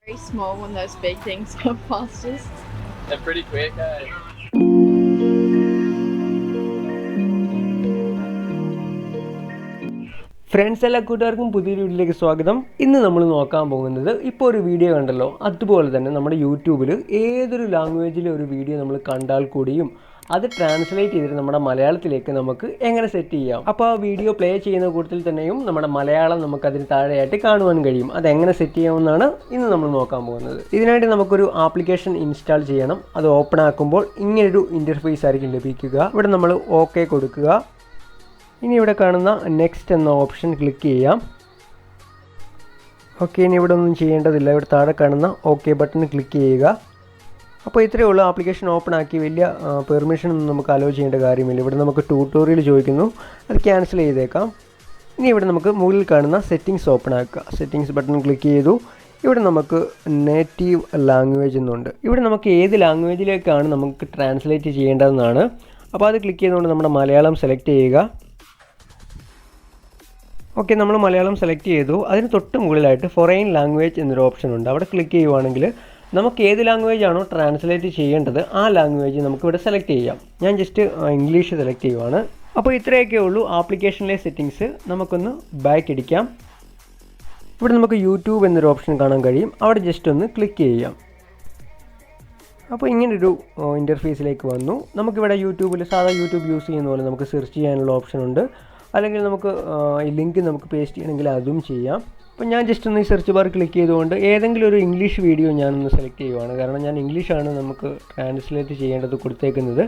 Very small when those big things go past us. They're pretty quick, eh? Friends എല്ലാ കൂട്ടുകാർക്കും പുതിയൊരു വീഡിയോയിലേക്ക് സ്വാഗതം. ഇന്ന് നമ്മൾ നോക്കാൻ പോകുന്നത് ഇപ്പോൾ ഒരു വീഡിയോ കണ്ടല്ലോ, അതുപോലെ തന്നെ നമ്മുടെ യൂട്യൂബിൽ ഏതൊരു ലാംഗ്വേജിലെ ഒരു വീഡിയോ നമ്മൾ കണ്ടാൽ കൂടിയും അത് ട്രാൻസ്ലേറ്റ് ചെയ്തിട്ട് നമ്മുടെ മലയാളത്തിലേക്ക് നമുക്ക് എങ്ങനെ സെറ്റ് ചെയ്യാം. അപ്പോൾ ആ വീഡിയോ പ്ലേ ചെയ്യുന്ന കൂട്ടത്തിൽ തന്നെയും നമ്മുടെ മലയാളം നമുക്ക് അതിന് താഴെയായിട്ട് കാണുവാൻ കഴിയും. അതെങ്ങനെ സെറ്റ് ചെയ്യാമെന്നാണ് ഇന്ന് നമ്മൾ നോക്കാൻ പോകുന്നത്. ഇതിനായിട്ട് നമുക്കൊരു ആപ്ലിക്കേഷൻ ഇൻസ്റ്റാൾ ചെയ്യണം. അത് ഓപ്പൺ ആക്കുമ്പോൾ ഇങ്ങനൊരു ഇൻ്റർഫേസ് ആയിരിക്കും ലഭിക്കുക. ഇവിടെ നമ്മൾ ഓക്കെ കൊടുക്കുക. ഇനി ഇവിടെ കാണുന്ന നെക്സ്റ്റ് എന്ന ഓപ്ഷൻ ക്ലിക്ക് ചെയ്യാം. ഓക്കെ, ഇനി ഇവിടെ ഒന്നും ചെയ്യേണ്ടതില്ല. ഇവിടെ താഴെ കാണുന്ന ഓക്കെ ബട്ടൺ ക്ലിക്ക് ചെയ്യുക. അപ്പോൾ ഇത്രയേ ഉള്ളൂ. ആപ്ലിക്കേഷൻ ഓപ്പൺ ആക്കി വലിയ പെർമിഷൻ ഒന്നും നമുക്ക് അലോ ചെയ്യേണ്ട കാര്യമില്ല. ഇവിടെ നമുക്ക് ട്യൂട്ടോറിയൽ ചോദിക്കുന്നു, അത് ക്യാൻസൽ ചെയ്തേക്കാം. ഇനി ഇവിടെ നമുക്ക് മുകളിൽ കാണുന്ന സെറ്റിങ്സ് ഓപ്പൺ ആക്കുക. സെറ്റിങ്സ് ബട്ടൺ ക്ലിക്ക് ചെയ്തു. ഇവിടെ നമുക്ക് നേറ്റീവ് ലാംഗ്വേജ് എന്നുണ്ട്. ഇവിടെ നമുക്ക് ഏത് ലാംഗ്വേജിലേക്കാണ് നമുക്ക് ട്രാൻസ്ലേറ്റ് ചെയ്യേണ്ടതെന്നാണ്. അപ്പോൾ അത് ക്ലിക്ക് ചെയ്തുകൊണ്ട് നമ്മുടെ മലയാളം സെലക്ട് ചെയ്യുക. ഓക്കെ, നമ്മൾ മലയാളം സെലക്ട് ചെയ്തു. അതിന് തൊട്ട് മുകളിലായിട്ട് ഫോറിൻ ലാംഗ്വേജ് എന്നൊരു ഓപ്ഷൻ ഉണ്ട്. അവിടെ ക്ലിക്ക് ചെയ്യുവാണെങ്കിൽ നമുക്ക് ഏത് ലാംഗ്വേജ് ആണോ ട്രാൻസ്ലേറ്റ് ചെയ്യേണ്ടത് ആ ലാംഗ്വേജ് നമുക്കിവിടെ സെലക്ട് ചെയ്യാം. ഞാൻ ജസ്റ്റ് ഇംഗ്ലീഷ് സെലക്ട് ചെയ്യുവാണ്. അപ്പോൾ ഇത്രയൊക്കെ ഉള്ളൂ ആപ്ലിക്കേഷനിലെ സെറ്റിങ്സ്. നമുക്കൊന്ന് ബാക്ക് അടിക്കാം. ഇവിടെ നമുക്ക് യൂട്യൂബ് എന്നൊരു ഓപ്ഷൻ കാണാൻ കഴിയും. അവിടെ ജസ്റ്റ് ഒന്ന് ക്ലിക്ക് ചെയ്യാം. അപ്പോൾ ഇങ്ങനൊരു ഇൻ്റർഫേസിലേക്ക് വന്നു. നമുക്കിവിടെ യൂട്യൂബിൽ സാധാ യൂട്യൂബ് യൂസ് ചെയ്യുന്ന പോലെ നമുക്ക് സെർച്ച് ചെയ്യാനുള്ള ഓപ്ഷൻ ഉണ്ട്. അല്ലെങ്കിൽ നമുക്ക് ഈ ലിങ്ക് നമുക്ക് പേസ്റ്റ് ചെയ്യണമെങ്കിൽ അതും ചെയ്യാം. അപ്പോൾ ഞാൻ ജസ്റ്റ് ഒന്ന് ഈ സെർച്ച് ബാർ ക്ലിക്ക് ചെയ്തുകൊണ്ട് ഏതെങ്കിലും ഒരു ഇംഗ്ലീഷ് വീഡിയോ ഞാനൊന്ന് സെലക്ട് ചെയ്യുവാണ്. കാരണം ഞാൻ ഇംഗ്ലീഷാണ് നമുക്ക് ട്രാൻസ്ലേറ്റ് ചെയ്യേണ്ടത് കൊടുത്തേക്കുന്നത്.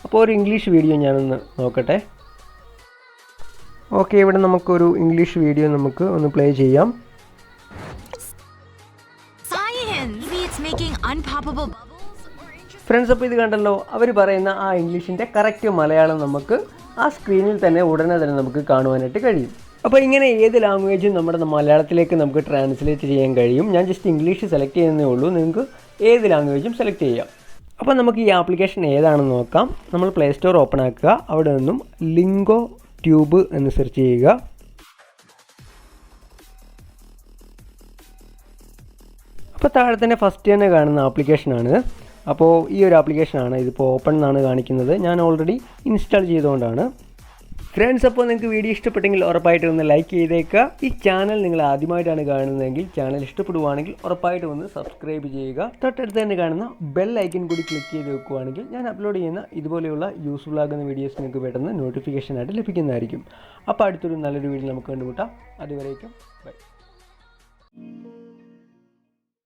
അപ്പോൾ ഒരു ഇംഗ്ലീഷ് വീഡിയോ ഞാനൊന്ന് നോക്കട്ടെ. ഓക്കെ, ഇവിടെ നമുക്കൊരു ഇംഗ്ലീഷ് വീഡിയോ നമുക്ക് ഒന്ന് പ്ലേ ചെയ്യാം. ഫ്രണ്ട്സ്, അപ്പോൾ ഇത് കണ്ടല്ലോ, അവർ പറയുന്ന ആ ഇംഗ്ലീഷിൻ്റെ കറക്റ്റ് മലയാളം നമുക്ക് ആ സ്ക്രീനിൽ തന്നെ ഉടനെ തന്നെ നമുക്ക് കാണുവാനായിട്ട് കഴിയും. അപ്പോൾ ഇങ്ങനെ ഏത് ലാംഗ്വേജും നമ്മുടെ മലയാളത്തിലേക്ക് നമുക്ക് ട്രാൻസ്ലേറ്റ് ചെയ്യാൻ കഴിയും. ഞാൻ ജസ്റ്റ് ഇംഗ്ലീഷ് സെലക്ട് ചെയ്യുന്നതേ ഉള്ളൂ. നിങ്ങൾക്ക് ഏത് ലാംഗ്വേജും സെലക്ട് ചെയ്യാം. അപ്പോൾ നമുക്ക് ഈ ആപ്ലിക്കേഷൻ ഏതാണെന്ന് നോക്കാം. നമ്മൾ പ്ലേ സ്റ്റോർ ഓപ്പൺ ആക്കുക. അവിടെ നിന്നും ലിംഗോ ട്യൂബ് എന്ന് സെർച്ച് ചെയ്യുക. അപ്പോൾ താഴെ തന്നെ ഫസ്റ്റ് തന്നെ കാണുന്ന ആപ്ലിക്കേഷനാണ്. അപ്പോൾ ഈ ഒരു ആപ്ലിക്കേഷനാണ് ഇതിപ്പോൾ ഓപ്പൺ എന്നാണ് കാണിക്കുന്നത്. ഞാൻ ഓൾറെഡി ഇൻസ്റ്റാൾ ചെയ്തുകൊണ്ടാണ്. ഫ്രണ്ട്സ്, അപ്പോൾ നിങ്ങൾക്ക് വീഡിയോ ഇഷ്ടപ്പെട്ടെങ്കിൽ ഉറപ്പായിട്ട് ഒന്ന് ലൈക്ക് ചെയ്തേക്കുക. ഈ ചാനൽ നിങ്ങൾ ആദ്യമായിട്ടാണ് കാണുന്നതെങ്കിൽ ചാനൽ ഇഷ്ടപ്പെടുവാണെങ്കിൽ ഉറപ്പായിട്ട് ഒന്ന് സബ്സ്ക്രൈബ് ചെയ്യുക. തൊട്ടടുത്ത് തന്നെ കാണുന്ന ബെൽ ഐക്കൺ കൂടി ക്ലിക്ക് ചെയ്ത് വെക്കുകയാണെങ്കിൽ ഞാൻ അപ്ലോഡ് ചെയ്യുന്ന ഇതുപോലെയുള്ള യൂസ്ഫുൾ ആകുന്ന വീഡിയോസ് നിങ്ങൾക്ക് പെട്ടെന്ന് നോട്ടിഫിക്കേഷനായിട്ട് ലഭിക്കുന്നതായിരിക്കും. അപ്പോൾ അടുത്തൊരു നല്ലൊരു വീഡിയോ നമുക്ക് കണ്ടുമുട്ടാം. അതുവരേക്കും ബൈ.